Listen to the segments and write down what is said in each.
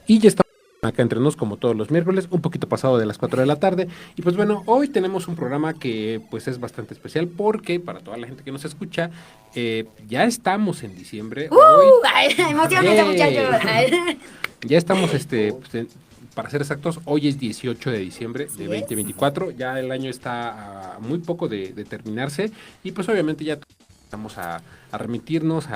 Y ya estamos acá entre nos como todos los miércoles, un poquito pasado de las 4 de la tarde. Y pues bueno, hoy tenemos un programa que pues es bastante especial porque para toda la gente que nos escucha, ya estamos en diciembre. Hoy, Ay, emociones, muchachos. ya estamos, para ser exactos, hoy es 18 de diciembre de 2024. Ya el año está a muy poco de terminarse y pues obviamente ya vamos a remitirnos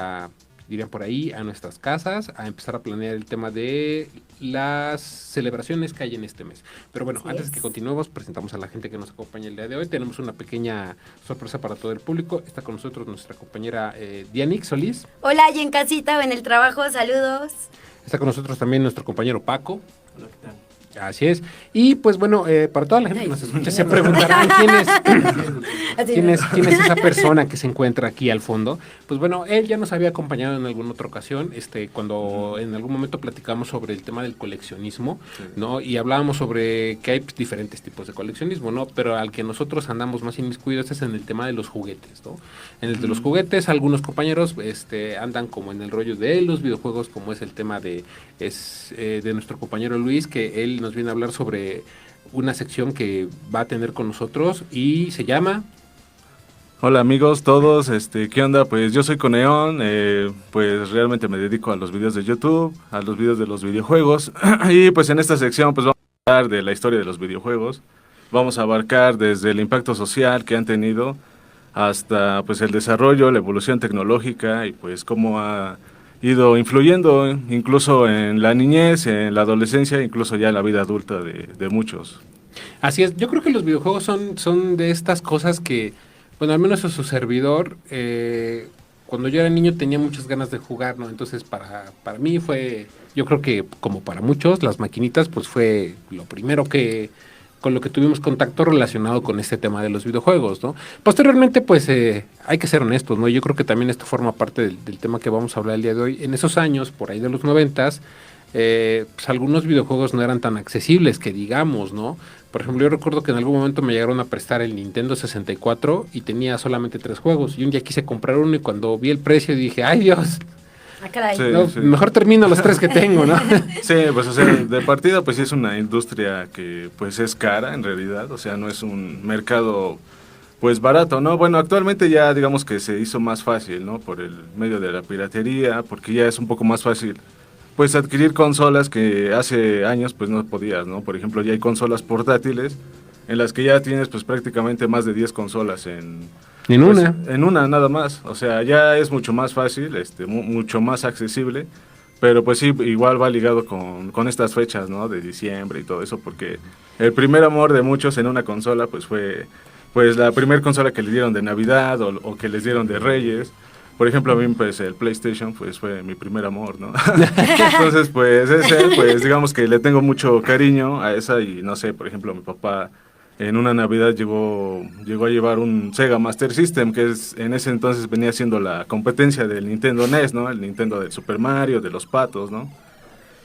dirían por ahí, a nuestras casas, a empezar a planear el tema de las celebraciones que hay en este mes. Pero bueno, antes de que continuemos, presentamos a la gente que nos acompaña el día de hoy. Tenemos una pequeña sorpresa para todo el público. Está con nosotros nuestra compañera Dianix Solís. Hola, y en casita o en el trabajo, saludos. Está con nosotros también nuestro compañero Paco. Hola, ¿qué tal? Así es. Y pues bueno, para toda la gente que nos escucha, se preguntarán quién es esa persona que se encuentra aquí al fondo. Pues bueno, él ya nos había acompañado en alguna otra ocasión, cuando en algún momento platicamos sobre el tema del coleccionismo, ¿no? Y hablábamos sobre que hay diferentes tipos de coleccionismo, ¿no? Pero al que nosotros andamos más inmiscuidos es en el tema de los juguetes, ¿no? En el de los juguetes, algunos compañeros andan como en el rollo de los videojuegos, como es el tema de nuestro compañero Luis, que él nos viene a hablar sobre una sección que va a tener con nosotros y se llama... Hola amigos todos, ¿qué onda? Pues yo soy Coneón, pues realmente me dedico a los videos de YouTube, a los videos de los videojuegos y pues en esta sección pues vamos a hablar de la historia de los videojuegos, vamos a abarcar desde el impacto social que han tenido hasta pues el desarrollo, la evolución tecnológica y pues cómo ha ido influyendo incluso en la niñez, en la adolescencia, incluso ya en la vida adulta de muchos. Así es, yo creo que los videojuegos son de estas cosas que, bueno, al menos a su servidor, cuando yo era niño tenía muchas ganas de jugar, ¿no? Entonces para mí fue, yo creo que como para muchos, las maquinitas pues fue lo primero con lo que tuvimos contacto relacionado con este tema de los videojuegos, ¿no? Posteriormente, pues, hay que ser honestos, ¿no? Yo creo que también esto forma parte del tema que vamos a hablar el día de hoy. En esos años, por ahí de los 90s, pues algunos videojuegos no eran tan accesibles que digamos, ¿no? Por ejemplo, yo recuerdo que en algún momento me llegaron a prestar el Nintendo 64 y tenía solamente 3 juegos. Y un día quise comprar uno y cuando vi el precio dije, ¡ay Dios! Ah, caray. Sí, No, sí. Mejor termino los 3 que tengo, ¿no? Sí, pues o sea, de partida pues sí es una industria que pues es cara en realidad, o sea, no es un mercado pues barato, ¿no? Bueno, actualmente ya digamos que se hizo más fácil, ¿no? Por el medio de la piratería, porque ya es un poco más fácil pues adquirir consolas que hace años pues no podías, ¿no? Por ejemplo, ya hay consolas portátiles en las que ya tienes pues prácticamente más de 10 consolas en una nada más, o sea, ya es mucho más fácil, mucho más accesible, pero pues sí, igual va ligado con estas fechas, ¿no? De diciembre y todo eso, porque el primer amor de muchos en una consola pues fue pues la primera consola que les dieron de Navidad o que les dieron de Reyes. Por ejemplo, a mí pues el PlayStation pues fue mi primer amor, ¿no? Entonces pues pues digamos que le tengo mucho cariño a esa y no sé, por ejemplo, mi papá en una Navidad llegó a llevar un Sega Master System, que en ese entonces venía siendo la competencia del Nintendo NES, ¿no? El Nintendo del Super Mario, de los patos, ¿no?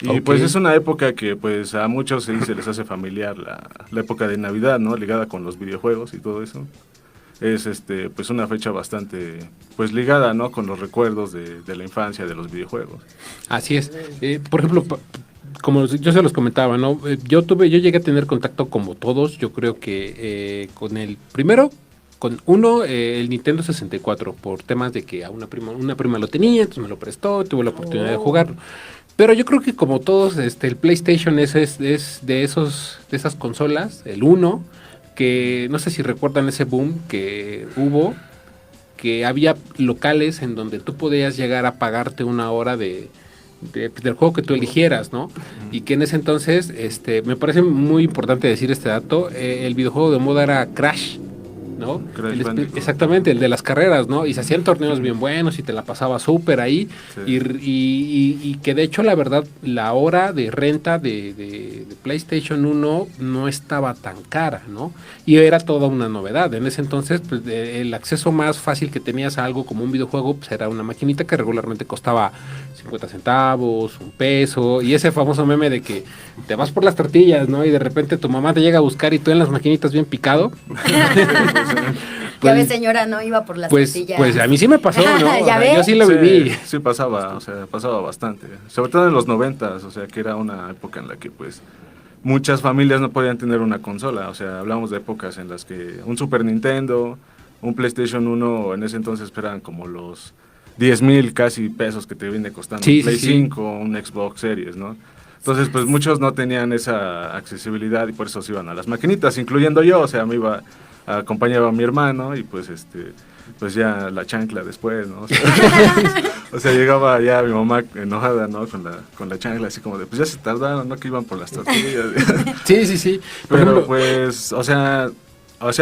Y pues es una época que pues a muchos sí se les hace familiar la época de Navidad, ¿no? Ligada con los videojuegos y todo eso. Es pues una fecha bastante pues ligada, ¿no? Con los recuerdos de la infancia de los videojuegos. Así es. Por ejemplo, como yo se los comentaba, ¿no? Yo llegué a tener contacto como todos, yo creo que con el primero, el Nintendo 64, por temas de que a una prima lo tenía, entonces me lo prestó, tuve la oportunidad de jugarlo. Pero yo creo que como todos, el PlayStation es de esas consolas, el 1, que no sé si recuerdan ese boom que hubo, que había locales en donde tú podías llegar a pagarte una hora del juego que tú eligieras, ¿no? Y que en ese entonces, me parece muy importante decir este dato, el videojuego de moda era Crash, ¿no? Exactamente, el de las carreras, ¿no? Y se hacían torneos bien buenos y te la pasaba súper ahí. Sí. Y que de hecho, la verdad, la hora de renta de PlayStation 1 no estaba tan cara, ¿no? Y era toda una novedad. En ese entonces, pues, el acceso más fácil que tenías a algo como un videojuego, pues era una maquinita que regularmente costaba 50 centavos, $1, y ese famoso meme de que te vas por las tortillas, ¿no? Y de repente tu mamá te llega a buscar y tú en las maquinitas bien picado. Ya Pues- ves, señora, no iba por las Pues, tortillas. pues a mí sí me pasó, ¿no? O ¿Ya sea, ves? yo sí lo viví. Sí pasaba, o sea, pasaba bastante. Sobre todo en los 90s, o sea, que era una época en la que pues muchas familias no podían tener una consola, o sea, hablamos de épocas en las que un Super Nintendo, un PlayStation 1 en ese entonces eran como los 10,000 casi pesos que te viene costando Sí, un Play sí, sí. 5, un Xbox Series, ¿no? Entonces, pues muchos no tenían esa accesibilidad y por eso se iban a las maquinitas, incluyendo yo, o sea, acompañaba a mi hermano y pues pues ya la chancla después, ¿no? O sea, llegaba ya mi mamá enojada, ¿no? Con la chancla, así como de, pues ya se tardaron, ¿no? Que iban por las tortillas. Sí, sí, sí. Por Pero ejemplo, pues, o sea,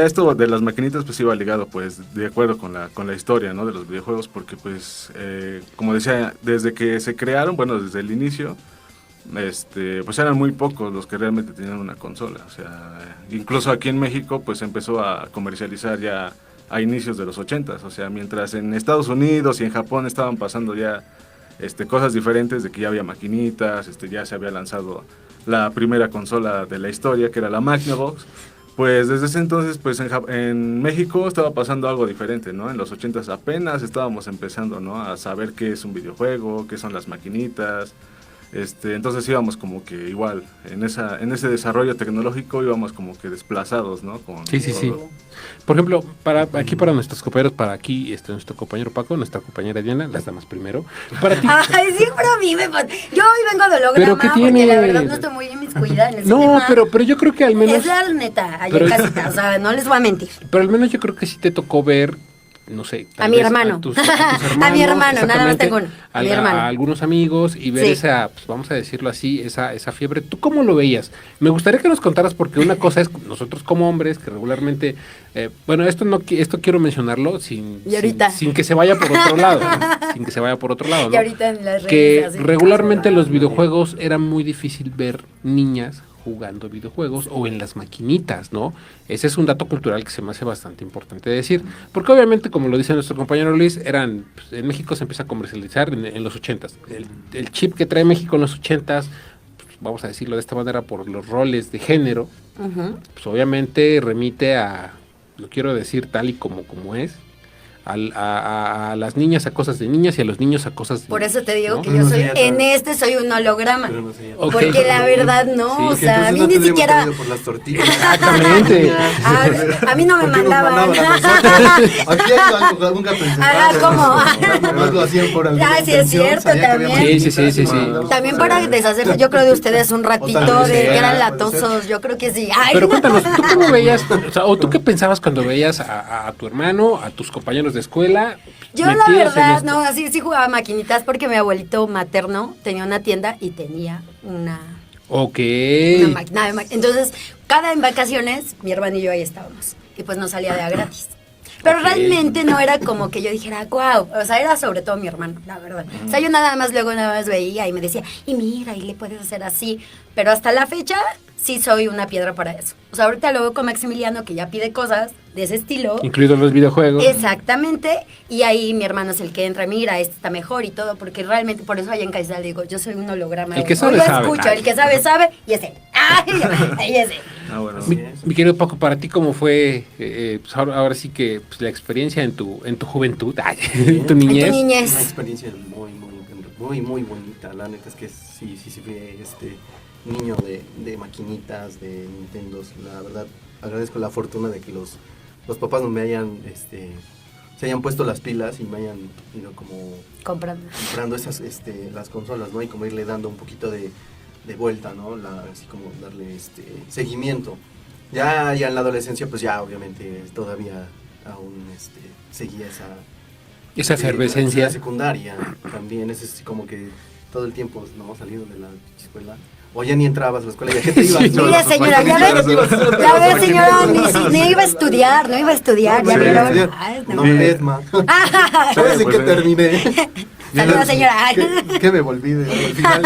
esto de las maquinitas pues iba ligado pues de acuerdo con la historia, ¿no? De los videojuegos, porque pues, como decía, desde que se crearon, bueno, desde el inicio, pues eran muy pocos los que realmente tenían una consola. O sea, incluso aquí en México pues empezó a comercializar ya a inicios de los 80s. O sea, mientras en Estados Unidos y en Japón estaban pasando ya cosas diferentes, de que ya había maquinitas, ya se había lanzado la primera consola de la historia, que era la Magnavox. Pues desde ese entonces, pues en México estaba pasando algo diferente, ¿no? En los 80s apenas estábamos empezando, ¿no? A saber qué es un videojuego, qué son las maquinitas. Entonces íbamos como que igual, en ese desarrollo tecnológico íbamos como que desplazados, ¿no? sí, sí, sí. Por ejemplo, para nuestros compañeros, para aquí, nuestro compañero Paco, nuestra compañera Diana, las damas primero. Para ti. Ay, siempre a mí me pasa. Yo hoy vengo de holograma ¿Pero qué porque tiene? la verdad no estoy muy inmiscuida en ese No, tema. pero yo creo que al menos. Es la neta, allá pero- en casita, o sea, no les voy a mentir. Pero al menos yo creo que sí te tocó ver, no sé. tal A mi vez hermano. A tus A mi hermano, nada más exactamente, tengo uno. A mi hermano. A algunos amigos y ver Sí. esa, pues vamos a decirlo así, esa fiebre. ¿Tú cómo lo veías? Me gustaría que nos contaras porque una cosa es nosotros como hombres que regularmente, bueno, esto quiero mencionarlo Y ahorita. sin que se vaya por otro lado, ¿no? Sin que se vaya por otro lado, Y ¿no? ahorita en las redes Que hacen regularmente en caso, los videojuegos era muy difícil ver niñas jugando videojuegos o en las maquinitas, ¿no? Ese es un dato cultural que se me hace bastante importante decir, porque obviamente, como lo dice nuestro compañero Luis, pues, en México se empieza a comercializar en los 80s. El chip que trae México en los 80s, pues, vamos a decirlo de esta manera, por los roles de género, Ujú. pues obviamente remite lo quiero decir tal y como es, a las niñas a cosas de niñas y a los niños a cosas de Por eso te digo ¿no? que Pero yo no soy, sería tan- soy un holograma. Pero no sería- Ok. Porque la verdad no, Sí. o Porque sea, a entonces mí no ni tendríamos siquiera... traído por las tortillas. Exactamente. A mí no me ¿Por qué nos mandaban. mandaban a nosotros? Aquí hay algo, nunca pensé. ¿cómo? Nomás lo hacían por alguna Ah, sí, es intención, cierto, sabía que había también. Sí. maquinitas. También para deshacerse, yo creo de ustedes un ratito tal vez de sea, que eran puede latosos, yo creo que sí. Ay. Pero cuéntanos, ¿tú cómo veías, o tú qué pensabas cuando veías a tu hermano, a tus compañeros de escuela? Yo la metidos en verdad, esto? no, sí jugaba maquinitas porque mi abuelito materno tenía una tienda y tenía una Ok. máquina de Entonces, cada en vacaciones, mi hermano y yo ahí estábamos. Y pues nos salía de a gratis. Pero Ok. realmente no era como que yo dijera, wow. O sea, era sobre todo mi hermano, la verdad. O sea, yo nada más veía y me decía, y mira, y le puedes hacer así. Pero hasta la fecha, sí soy una piedra para eso. O sea, ahorita lo veo con Maximiliano, que ya pide cosas de ese estilo. Incluidos los videojuegos. Exactamente, y ahí mi hermano es el que entra, mira, este está mejor y todo, porque realmente, por eso allá en Caizal digo, yo soy un holograma. El que O sabe, lo sabe. escucho, el que sabe, y ese. ¡Ay! ese. Ah, bueno. Mi querido Paco, para ti, ¿cómo fue, pues ahora sí que pues, la experiencia en tu juventud, en tu niñez? En tu niñez. Una experiencia muy bonita. La neta es que sí fui niño de maquinitas, de Nintendos. La verdad, agradezco la fortuna de que los papás no me hayan, se hayan puesto las pilas y me hayan ido como comprando esas, las consolas, ¿no? Y como irle dando un poquito de vuelta, ¿no? Así como darle seguimiento. Ya en la adolescencia, pues ya obviamente todavía aún seguía Esa efervescencia. La secundaria también, es así como que todo el tiempo, ¿no? Salido de la escuela. O ya ni entrabas a la escuela, ¿ya qué te ibas? Sí, Mire, señora, ya ve, señora, no iba a estudiar, ya Sí, vieron. sí. Ay, No me ves, ma. ¿Sabes en qué terminé? Saluda, señora. ¿Qué me volví al final?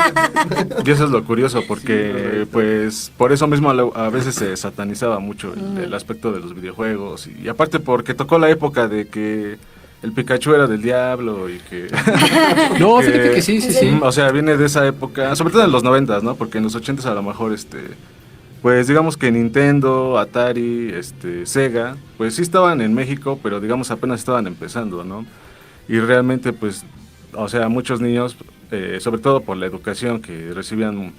Y eso es lo curioso, porque pues por eso mismo a veces se satanizaba mucho el aspecto de los videojuegos. Y aparte porque tocó la época de que el Pikachu era del diablo y que... No, fíjate que sí. O sea, viene de esa época, sobre todo en los 90s, ¿no? Porque en los 80s a lo mejor pues digamos que Nintendo, Atari, Sega, pues sí estaban en México, pero digamos apenas estaban empezando, ¿no? Y realmente pues, o sea, muchos niños, sobre todo por la educación que recibían,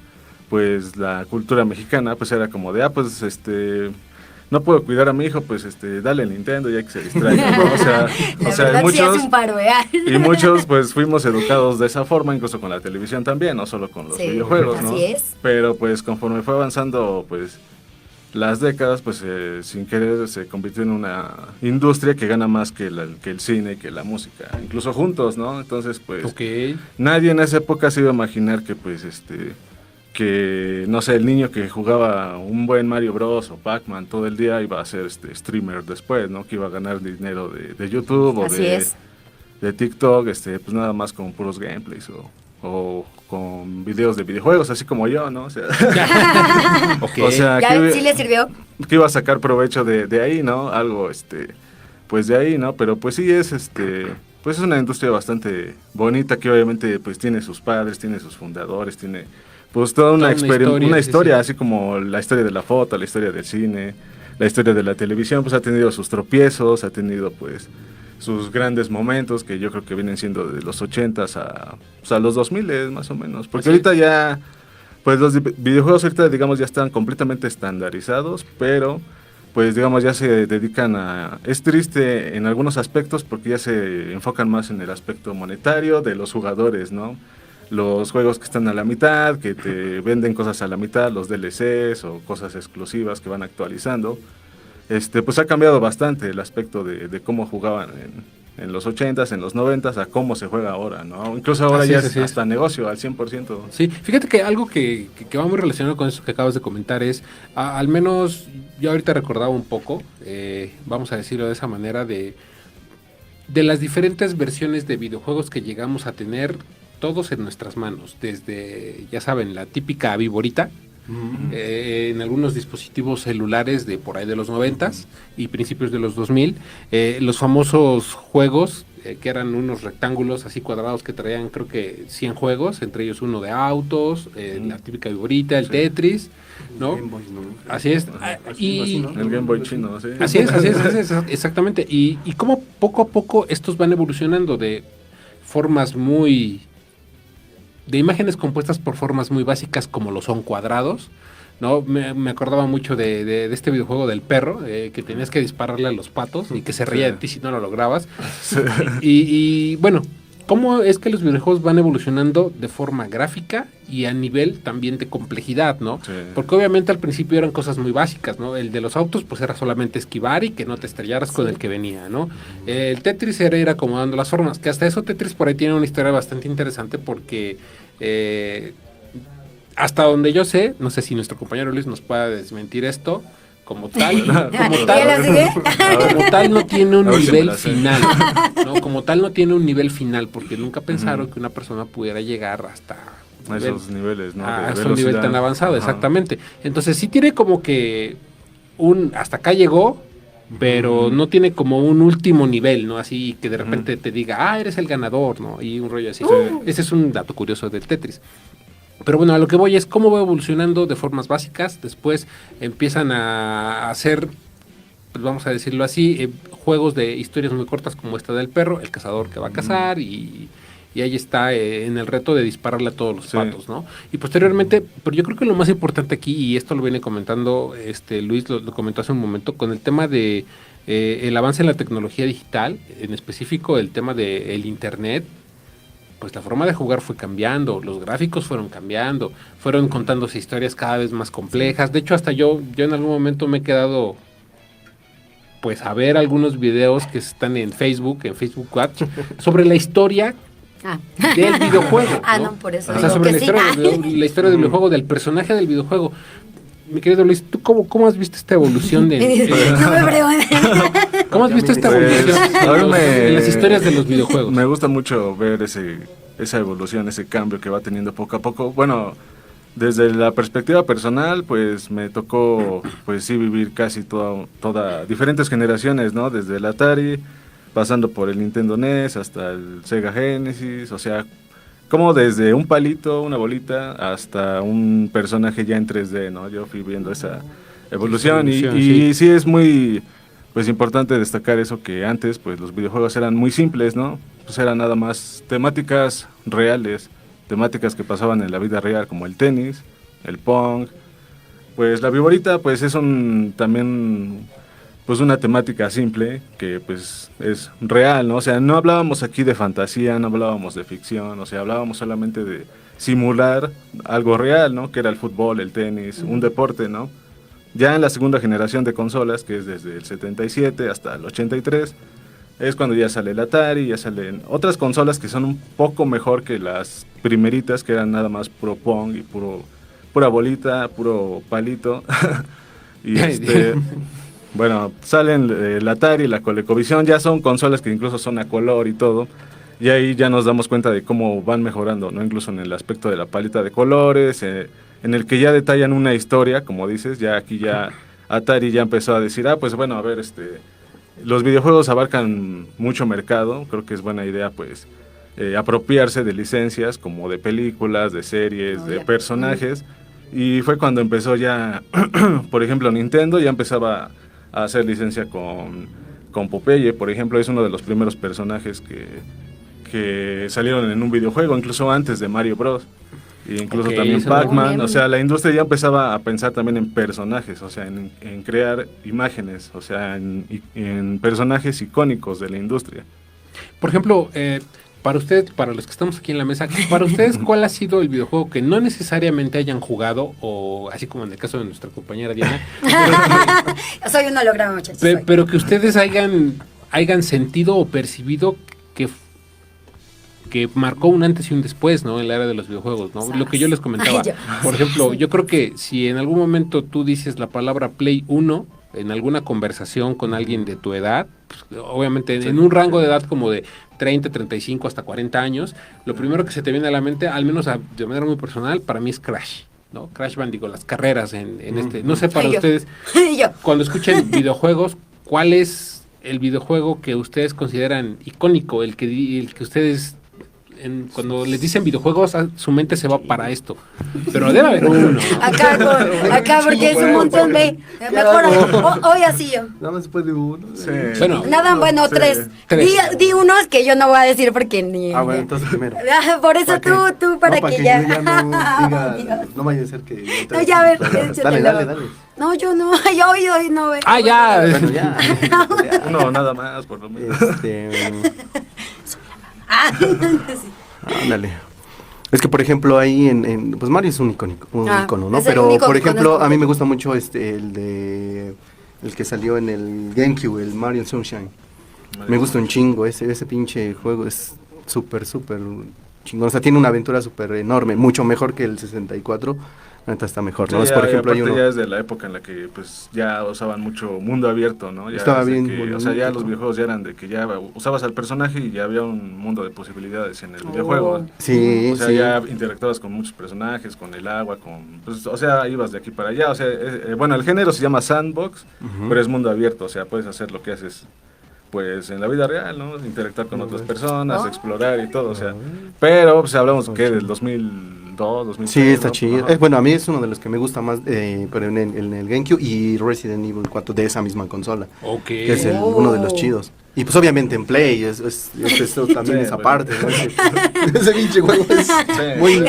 pues la cultura mexicana, pues era como de, pues no puedo cuidar a mi hijo, pues dale el Nintendo y hay que se distraiga, ¿no? La verdad, muchos, sí hace un paro, y muchos pues fuimos educados de esa forma, incluso con la televisión también, no solo con los videojuegos, ¿no? Así es. Pero pues conforme fue avanzando pues las décadas, pues sin querer se convirtió en una industria que gana más que el cine, que la música, incluso juntos, ¿no? Entonces pues nadie en esa época se iba a imaginar que pues que, no sé, el niño que jugaba un buen Mario Bros. O Pac-Man todo el día iba a ser streamer después, ¿no? Que iba a ganar dinero de YouTube o de TikTok, pues nada más con puros gameplays o con videos de videojuegos, así como yo, ¿no? O sea, o sea ¿Ya sí le sirvió? Que iba a sacar provecho de ahí, ¿no? Algo, pues de ahí, ¿no? Pero pues sí es, pues es una industria bastante bonita que obviamente pues tiene sus padres, tiene sus fundadores, tiene pues toda una historia, así como la historia de la foto, la historia del cine, la historia de la televisión, pues ha tenido sus tropiezos, ha tenido pues sus grandes momentos que yo creo que vienen siendo de los 80s a los 2000 más o menos, porque ahorita ya pues los videojuegos ahorita digamos ya están completamente estandarizados, pero pues digamos ya se dedican es triste en algunos aspectos porque ya se enfocan más en el aspecto monetario de los jugadores, ¿no? Los juegos que están a la mitad, que te venden cosas a la mitad, los DLCs o cosas exclusivas que van actualizando, pues ha cambiado bastante el aspecto de cómo jugaban en los 80s, en los 90s, a cómo se juega ahora, ¿no? Incluso ahora ya es hasta negocio al 100%. Sí, fíjate que algo que va muy relacionado con eso que acabas de comentar es, al menos yo ahorita recordaba un poco, vamos a decirlo de esa manera, de las diferentes versiones de videojuegos que llegamos a tener todos en nuestras manos, desde, ya saben, la típica viborita, en algunos dispositivos celulares de por ahí de los 90s y principios de los 2000, los famosos juegos que eran unos rectángulos así cuadrados que traían creo que 100 juegos, entre ellos uno de autos, la típica viborita, el Tetris, ¿no? Game Boy, ¿no? Así es. Así, ¿no? El Game Boy chino, sí. Así es, exactamente. Y cómo poco a poco estos van evolucionando de formas de imágenes compuestas por formas muy básicas como lo son cuadrados, ¿no? Me acordaba mucho de este videojuego del perro, que tenías que dispararle a los patos y que se reía de ti si no lo lograbas. Sí. Y bueno, ¿cómo es que los videojuegos van evolucionando de forma gráfica y a nivel también de complejidad, ¿no? Sí. Porque obviamente al principio eran cosas muy básicas, ¿no? El de los autos pues era solamente esquivar y que no te estrellaras con el que venía, ¿no? El Tetris era ir acomodando las formas, que hasta eso Tetris por ahí tiene una historia bastante interesante porque hasta donde yo sé, no sé si nuestro compañero Luis nos pueda desmentir esto, como tal no tiene un nivel final, ¿no? Como tal no tiene un nivel final, porque nunca pensaron que una persona pudiera llegar hasta esos niveles, ¿no? A ese nivel tan avanzado, exactamente. Entonces sí tiene como que hasta acá llegó, pero no tiene como un último nivel, ¿no? Así que de repente te diga, eres el ganador, ¿no? Y un rollo así. Ese es un dato curioso del Tetris. Pero bueno, a lo que voy es cómo va evolucionando de formas básicas, después empiezan a hacer, pues vamos a decirlo así, juegos de historias muy cortas como esta del perro, el cazador que va a cazar y ahí está en el reto de dispararle a todos los patos, ¿no? Y posteriormente, pero yo creo que lo más importante aquí, y esto lo viene comentando Luis, lo comentó hace un momento, con el tema de el avance en la tecnología digital, en específico el tema del internet, pues la forma de jugar fue cambiando, los gráficos fueron cambiando, fueron contándose historias cada vez más complejas. De hecho, hasta yo en algún momento me he quedado pues a ver algunos videos que están en Facebook Watch, sobre la historia del videojuego. ¿No? No, por eso. O sea, sobre la historia del videojuego, del personaje del videojuego. Mi querido Luis, ¿tú cómo has visto esta evolución ¿Cómo has visto esta evolución en las historias de los videojuegos? Me gusta mucho ver esa evolución, ese cambio que va teniendo poco a poco. Bueno, desde la perspectiva personal, pues me tocó, pues sí, vivir casi toda diferentes generaciones, ¿no? Desde el Atari, pasando por el Nintendo NES hasta el Sega Genesis, o sea, como desde un palito, una bolita, hasta un personaje ya en 3D, ¿no? Yo fui viendo esa evolución y sí es muy, pues, importante destacar eso, que antes, pues, los videojuegos eran muy simples, ¿no? Pues eran nada más temáticas reales, temáticas que pasaban en la vida real, como el tenis, el pong. Pues la viborita, pues, es también, pues, una temática simple que, pues, es real, ¿no? O sea, no hablábamos aquí de fantasía, no hablábamos de ficción, o sea, hablábamos solamente de simular algo real, ¿no? Que era el fútbol, el tenis, un deporte, ¿no? Ya en la segunda generación de consolas, que es desde el 77 hasta el 83, es cuando ya sale el Atari, ya salen otras consolas que son un poco mejor que las primeritas, que eran nada más puro Pong y pura bolita, puro palito. Y bueno, salen el Atari, la ColecoVision, ya son consolas que incluso son a color y todo. Y ahí ya nos damos cuenta de cómo van mejorando, ¿no? Incluso en el aspecto de la paleta de colores, en el que ya detallan una historia, como dices, ya aquí ya Atari ya empezó a decir, pues bueno, a ver, los videojuegos abarcan mucho mercado, creo que es buena idea, pues, apropiarse de licencias como de películas, de series, de personajes, y fue cuando empezó ya, por ejemplo, Nintendo ya empezaba a hacer licencia con Popeye, por ejemplo, es uno de los primeros personajes que salieron en un videojuego, incluso antes de Mario Bros. E incluso también Pac-Man, o sea, la industria ya empezaba a pensar también en personajes, o sea, en crear imágenes, o sea, en personajes icónicos de la industria. Por ejemplo, para ustedes, para los que estamos aquí en la mesa, para ustedes, ¿cuál ha sido el videojuego que no necesariamente hayan jugado, o así como en el caso de nuestra compañera Diana? Soy un holograma, muchachos. Pero que ustedes hayan sentido o percibido que marcó un antes y un después, ¿no? En la era de los videojuegos, ¿no? Lo que yo les comentaba. Por ejemplo, yo creo que si en algún momento tú dices la palabra Play 1 en alguna conversación con alguien de tu edad, pues, obviamente en un rango de edad como de 30, 35 hasta 40 años, lo primero que se te viene a la mente, al menos de manera muy personal, para mí es Crash, ¿no? Crash Bandicoot, las carreras no sé, para ustedes, cuando escuchen videojuegos, ¿cuál es el videojuego que ustedes consideran icónico, el que ustedes cuando les dicen videojuegos, su mente se va para esto? Pero debe haber uno. Acá porque es un montón de... Mejor hoy así yo. Nada más después de uno. Sí. Bueno, tres. Di unos que yo no voy a decir porque ni... Bueno, entonces primero. Por eso tú para que ya... No vaya a ser que... No, ya, a ver. Dale. No, yo no. Yo hoy no. Ya. Bueno, ya. No, nada más, por lo menos. Ándale. Es que, por ejemplo, ahí pues Mario es un icono, ¿no? Pero, por ejemplo, a mí me gusta mucho el que salió en el GameCube, el Mario Sunshine. Me gusta un chingo, ese pinche juego es súper chingón. O sea, tiene una aventura súper enorme, mucho mejor que el 64. Neta está mejor, ¿no? Sí, por ejemplo, hay uno... ya es de la época en la que pues ya usaban mucho mundo abierto, ¿no? Ya estaba bien. O sea, ya los videojuegos ya eran de que ya usabas al personaje y ya había un mundo de posibilidades en el videojuego. Sí, o sea, ya interactuabas con muchos personajes, con el agua, pues, o sea, ibas de aquí para allá. O sea, bueno, el género se llama sandbox, pero es mundo abierto, o sea, puedes hacer lo que haces pues en la vida real, ¿no? Interactuar con otras personas, explorar y todo, o sea, pero pues hablamos que del 2002, 2003. Sí, está ¿no? chido. Bueno, a mí es uno de los que me gusta más, pero en el GameCube y Resident Evil 4 de esa misma consola. Okay. Que es uno de los chidos. Y pues obviamente en Play, eso también es aparte, ¿no? Ese pinche juego es muy...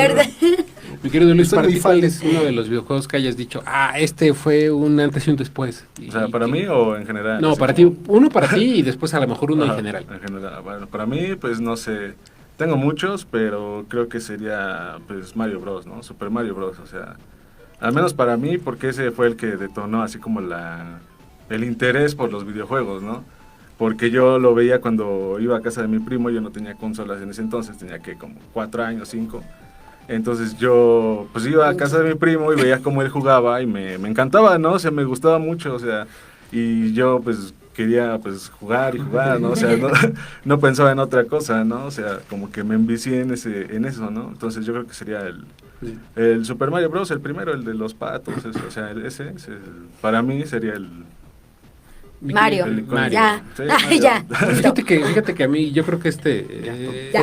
Mi querido Luis, Soy para muy ti, ¿cuál fan. es uno de los videojuegos que hayas dicho, este fue un antes y un después? O sea, ¿para mí o en general? No, Así para como... ti, uno para ti y después a lo mejor uno en general. En general, bueno, para mí, pues no sé, tengo muchos, pero creo que sería, pues, Mario Bros, ¿no? Super Mario Bros, o sea, al menos para mí, porque ese fue el que detonó así como el interés por los videojuegos, ¿no? Porque yo lo veía cuando iba a casa de mi primo, yo no tenía consolas en ese entonces, tenía que como 4 años, 5. Entonces yo pues iba a casa de mi primo y veía cómo él jugaba y me encantaba, ¿no? O sea, me gustaba mucho, o sea, y yo pues quería pues jugar, ¿no? O sea, no pensaba en otra cosa, ¿no? O sea, como que me envicié en eso, ¿no? Entonces yo creo que sería el Super Mario Bros, el primero, el de los patos, o sea, ese para mí sería el Mario. El icónico. Mario. Ya. Sí, Ay, Mario. ya. Fíjate que a mí, yo creo que Ya.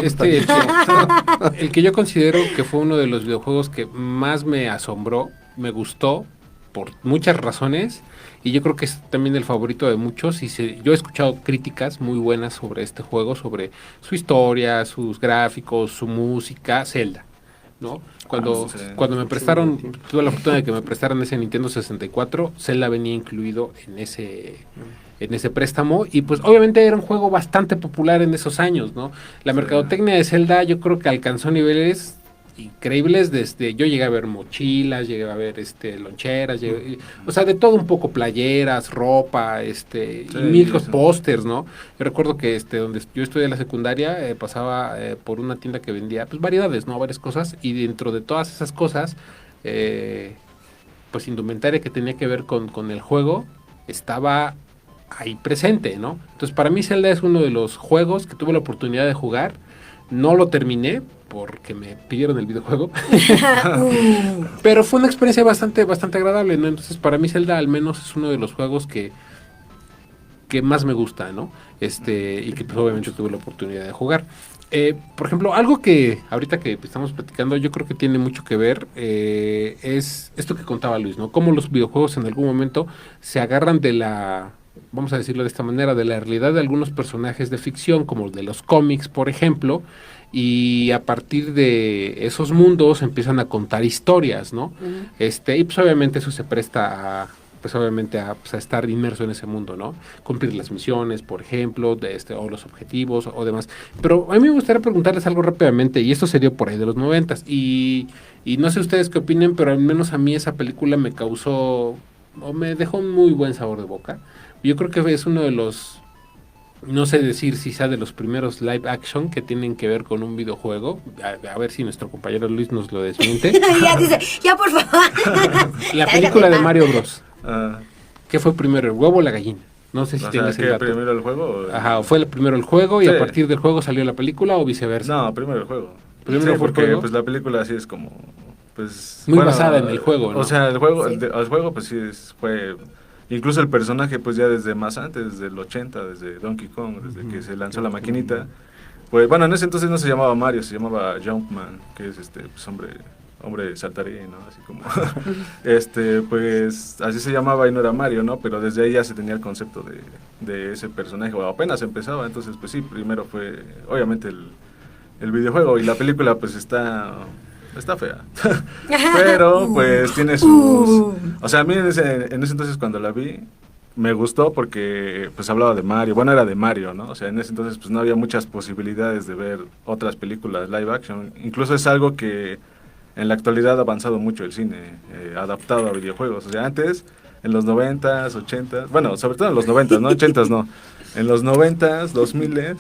el que yo considero que fue uno de los videojuegos que más me asombró, me gustó por muchas razones, y yo creo que es también el favorito de muchos, y yo he escuchado críticas muy buenas sobre este juego, sobre su historia, sus gráficos, su música, Zelda, ¿no? Sí. Cuando me prestaron, tuve la fortuna de que me prestaran ese Nintendo 64, Zelda venía incluido en ese préstamo, y pues obviamente era un juego bastante popular en esos años, ¿no? La mercadotecnia de Zelda yo creo que alcanzó niveles increíbles. Desde yo llegué a ver mochilas, llegué a ver loncheras, o sea, de todo un poco, playeras, ropa, y mil pósters, ¿no? Yo recuerdo que donde yo estudié la secundaria, pasaba por una tienda que vendía pues variedades, ¿no? Varias cosas, y dentro de todas esas cosas, pues indumentaria que tenía que ver con el juego estaba ahí presente, ¿no? Entonces, para mí Zelda es uno de los juegos que tuve la oportunidad de jugar. No lo terminé porque me pidieron el videojuego. Pero fue una experiencia bastante agradable, ¿no? Entonces, para mí Zelda al menos es uno de los juegos que más me gusta, ¿no? Y que pues, obviamente tuve la oportunidad de jugar. Por ejemplo, algo que ahorita que estamos platicando, yo creo que tiene mucho que ver, es esto que contaba Luis, ¿no? Cómo los videojuegos en algún momento se agarran vamos a decirlo de esta manera, de la realidad de algunos personajes de ficción, como de los cómics, por ejemplo, y a partir de esos mundos empiezan a contar historias, ¿no? Y pues obviamente eso se presta a estar inmerso en ese mundo, ¿no? Cumplir las misiones, por ejemplo, o los objetivos o demás. Pero a mí me gustaría preguntarles algo rápidamente, y esto se dio por ahí de los 90s, y no sé ustedes qué opinen, pero al menos a mí esa película me causó, o me dejó un muy buen sabor de boca. Yo creo que es uno de los, no sé decir si sea de los primeros live action que tienen que ver con un videojuego. A ver si nuestro compañero Luis nos lo desmiente. Ya dice, ya por favor. La película de Mario Bros. Ah, ¿Qué fue primero, el huevo o la gallina? No sé si tengas el dato. ¿Primero el juego? Ajá, ¿fue primero el juego y Sí. a partir del juego salió la película o viceversa? No, primero el juego. Primero Sí, fue el porque juego. pues la película sí es como pues Muy basada en el juego, ¿no? O sea, el juego Sí. el juego pues sí fue incluso el personaje pues ya desde más antes, desde el 80, desde Donkey Kong, desde que se lanzó la maquinita. Pues bueno, en ese entonces no se llamaba Mario, se llamaba Jumpman, que es pues hombre saltarín, ¿no? Así como pues así se llamaba y no era Mario, ¿no? Pero desde ahí ya se tenía el concepto de ese personaje, o apenas empezaba, entonces pues sí, primero fue obviamente el videojuego, y la película pues está fea. Pero pues tiene sus, o sea, a mí en ese entonces cuando la vi me gustó porque pues hablaba de Mario, bueno, era de Mario, ¿no? O sea, en ese entonces pues no había muchas posibilidades de ver otras películas live action. Incluso es algo que en la actualidad ha avanzado mucho el cine, adaptado a videojuegos. O sea, antes, en los 90s, 80s, bueno, sobre todo en los 90s, ¿no? 80s no. En los 90s, 2000s,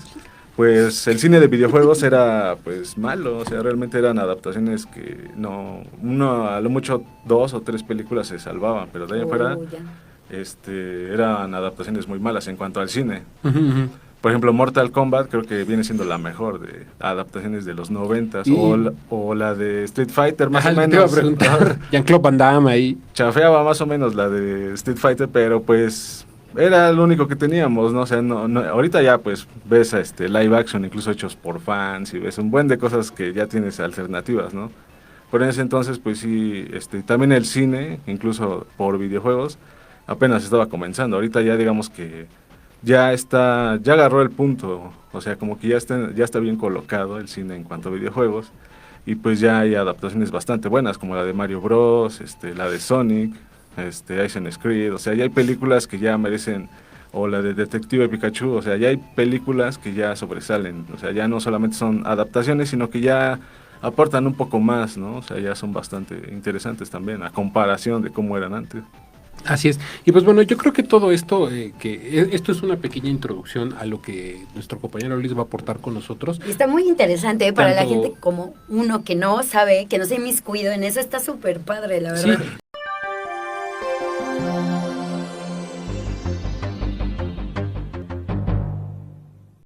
pues el cine de videojuegos era pues malo, o sea, realmente eran adaptaciones que a lo mucho 2 o 3 películas se salvaban, pero de ahí afuera eran adaptaciones muy malas en cuanto al cine. Ujú, ujú. Por ejemplo, Mortal Kombat creo que viene siendo la mejor de adaptaciones de los 90s, o la de Street Fighter, más Ajá, o menos. te iba a preguntar, Jean-Claude Van Damme ahí. Chafeaba más o menos la de Street Fighter, pero pues era lo único que teníamos, ¿no? O sea, ahorita ya pues ves live action incluso hechos por fans, y ves un buen de cosas que ya tienes alternativas, ¿no? Por ese entonces pues sí, también el cine, incluso por videojuegos, apenas estaba comenzando. Ahorita ya digamos que ya agarró el punto, o sea, como que ya está bien colocado el cine en cuanto a videojuegos, y pues ya hay adaptaciones bastante buenas, como la de Mario Bros, la de Sonic, Assassin's Creed, o sea, ya hay películas que ya merecen, o la de Detective Pikachu, o sea, ya hay películas que ya sobresalen, o sea, ya no solamente son adaptaciones, sino que ya aportan un poco más, ¿no? O sea, ya son bastante interesantes también, a comparación de cómo eran antes. Así es. Y pues bueno, yo creo que todo esto, esto es una pequeña introducción a lo que nuestro compañero Luis va a aportar con nosotros. Y está muy interesante para la Tanto- gente como uno que no sabe, que no se inmiscuido en eso, está súper padre, la Sí, verdad.